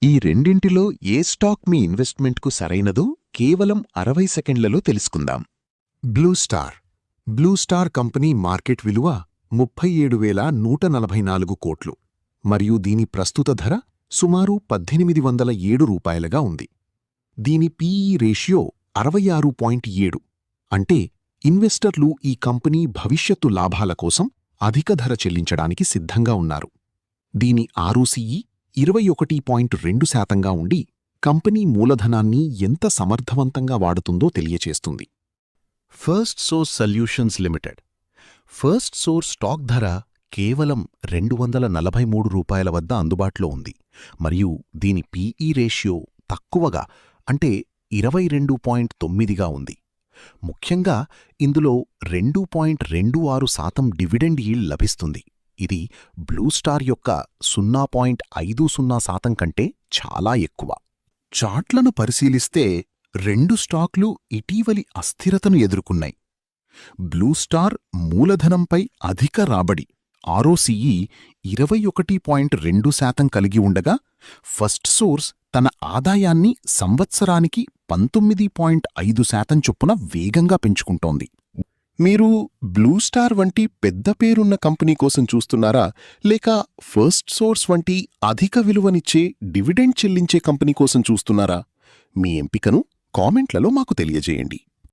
ఈ రెండింటిలో ఏ స్టాక్ మీ ఇన్వెస్ట్మెంట్కు సరైనదో కేవలం 60 సెకండ్లలో తెలుసుకుందాం. బ్లూ స్టార్ కంపెనీ మార్కెట్ విలువ 37,144 కోట్లు మరియు దీని ప్రస్తుత ధర సుమారు 1,807 రూపాయలుగా ఉంది. దీని పీఈ రేషియో 66.7. అంటే ఇన్వెస్టర్లు ఈ కంపెనీ భవిష్యత్తు లాభాల కోసం అధిక ధర చెల్లించడానికి సిద్ధంగా ఉన్నారు. దీని ఆర్ఓసిఈ 21.2% ఉండి కంపెనీ మూలధనాన్ని ఎంత సమర్థవంతంగా వాడుతుందో తెలియచేస్తుంది. First source solutions limited. First source stock ధర కేవలం 243 రూపాయల వద్ద అందుబాటులో ఉంది మరియు దీని పీఈ రేషియో తక్కువగా అంటే 22.9గా ఉంది. ముఖ్యంగా ఇందులో 2.26% డివిడెండ్ ఈల్డ్ లభిస్తుంది. ఇది బ్లూ స్టార్ యొక్క 0.50% కంటే చాలా ఎక్కువ. చార్ట్లను పరిశీలిస్తే రెండు స్టాక్లు ఇటీవలి అస్థిరతను ఎదుర్కొన్నాయి. బ్లూ స్టార్ మూలధనంపై అధిక రాబడి ఆర్ఓసిఈ 21.2% కలిగి ఉండగా ఫస్ట్ సోర్స్ తన ఆదాయాన్ని సంవత్సరానికి 19.5% చొప్పున వేగంగా పెంచుకుంటోంది. మీరు బ్లూ స్టార్ వంటి పెద్ద పేరున్న కంపెనీ కోసం చూస్తున్నారా, లేక ఫస్ట్ సోర్స్ వంటి అధిక విలువనిచ్చే డివిడెండ్ చెల్లించే కంపెనీ కోసం చూస్తున్నారా? మీ ఎంపికను కామెంట్లలో మాకు తెలియజేయండి.